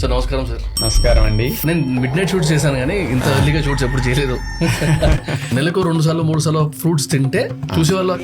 Sir నమస్కారం sir. నమస్కారం అండి. నేను మిడ్ నైట్ షూట్స్ చేశాను కానీ ఇంత ఎర్లీగా షూట్స్ ఎప్పుడు చేయలేదు. నెలకు 2 సార్లు 3 సార్లు ఫ్రూట్స్ తింటే చూసేవాళ్ళు.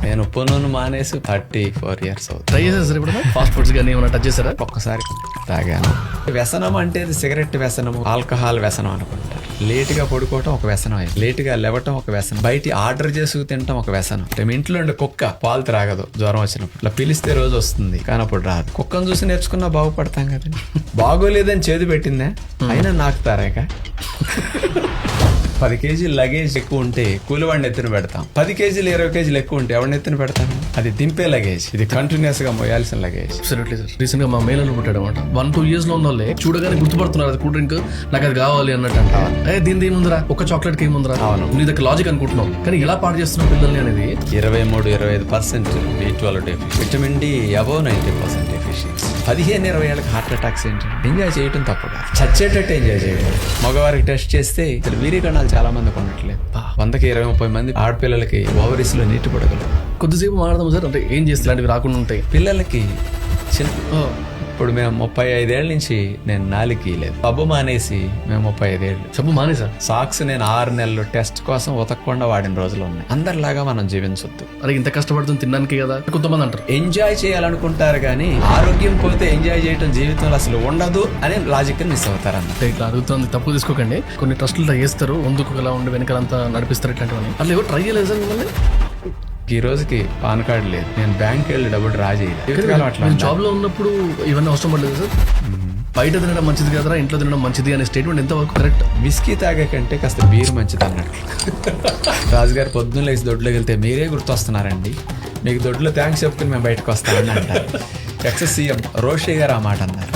నేను ఉప్పు నూనె మానేసి 34 years అవుతుంది. ట్రై చేశారు సార్ ఇప్పుడు ఫాస్ట్ ఫుడ్స్ కానీ ఏమైనా టచ్ చేశారా? ఒక్కసారి తాగాను. వ్యసనం అంటే ఇది సిగరెట్ వ్యసనము, ఆల్కహాల్ వ్యసనం అనుకుంటారు. లేటుగా పడుకోవటం ఒక వ్యసనం, లేటుగా లేవటం ఒక వ్యసనం, బయట ఆర్డర్ చేసుకు తినటం ఒక వ్యసనం. మీ ఇంట్లో ఉండే కుక్క పాలు త్రాగదు జ్వరం వచ్చినప్పుడు, ఇట్లా పిలిస్తే రోజు వస్తుంది కానీ అప్పుడు రాదు. కుక్కను చూసి నేర్చుకున్నా బాగుపడతాం కదండి. బాగోలేదని చేతి పెట్టిందే అయినా నాకు తారాక 10 కేజీలు లగేజ్ ఎక్కువ ఉంటే కూలివాడిని ఎత్తున పెడతాం. 10 కేజీలు 20 కేజీలు ఎక్కువ ఉంటే ఎవరిని ఎత్తున పెడతాను? అది దింపే లగేజ్, ఇది కంటిన్యూస్ గా మోయాల్సిన లగేజ్. Absolutely sir. రీసెంట్ గా మా మేనలు పుట్టాడు అనమాట. 1-2 years లో ఉన్న వాళ్ళే చూడగానే గుర్తుపడుతున్నారు అది కూల్ డ్రింక్, నాకు అది కావాలి అన్నట్టు అంట. దీని ఏముందిరా, ఒక చాక్లెట్ కి ఏముందిరా, అవును నీ దగ్గర లాజిక్ అనుకుంటున్నావు కానీ ఎలా పాడు చేస్తున్నావు పిల్లల్ని అనేది. 23-25% B12 deficiency, vitamin D above 90% deficiency. 15-20 ఏళ్ళకి హార్ట్ అటాక్స్ ఏంటి? ఎంజాయ్ చేయడం తప్పు కాదు, చచ్చేటట్టు ఎంజాయ్ చేయడం. మగవారికి టెస్ట్ చేస్తే వీర్యకణాలు చాలా మందికి ఉండట్లేదు. 100కి 20-30 మంది ఆడపిల్లలకి ఓవరీస్ లో నీటి పడగలు. కొద్దిసేపు మాట్లాడదాం సార్. అంటే ఏం చేస్తే ఇలాంటివి రాకుండా ఉంటాయి పిల్లలకి ఇప్పుడు మేము 35 ఏళ్ళ నుంచి నేను నాలుగు లేదు. పబ్బు మానేసి మేము 35 ఏళ్ళు. చెప్పు మానేసా. సాక్స్ నేను 6 నెలలు టెస్ట్ కోసం ఉతకకుండా వాడిన రోజులు ఉన్నాయి. అందరిలాగా మనం జీవించొద్దు. అరే ఇంత కష్టపడుతుంది తినడానికి కదా కొంతమంది అంటారు. ఎంజాయ్ చేయాలనుకుంటారు కానీ ఆరోగ్యం పోతే ఎంజాయ్ చేయడం జీవితంలో అసలు ఉండదు అని లాజిక్ మిస్ అవుతారు అన్న. ఇట్లా అడుగుతుంది, తప్పు తీసుకోకండి. కొన్ని ట్రస్టులు ట్రై చేస్తారు, ముందుకు ఎలా ఉండి వెనకాలంతా నడిపిస్తారు ఇట్లాంటివన్నీ. అట్లా ఎవరు ట్రై చేయలేదు సార్ మిమ్మల్ని? ఈ రోజుకి పాన్ కార్డు లేదు, నేను బ్యాంక్ వెళ్ళి డబ్బులు డ్రా చేయలేదు. జాబ్ లో ఉన్నప్పుడు ఇవన్నీ అవసరం పడలేదు సార్. బయట తినడం మంచిది కదరా, ఇంట్లో తినడం మంచిది అనే స్టేట్మెంట్ ఎంతవరకు కరెక్ట్? విస్కీ తాగే కంటే కాస్త బీర్ మంచిది అన్నట్టు. రాజుగారు పొద్దున్న లేచి దొడ్లోకి వెళ్తే మీరే గుర్తొస్తున్నారండి, మీకు దొడ్లో థ్యాంక్స్ చెప్పుకుని మేము బయటకు వస్తామని అంటారు. ఎక్స్ సీఎం రోషే గారు ఆ మాట అన్నారు.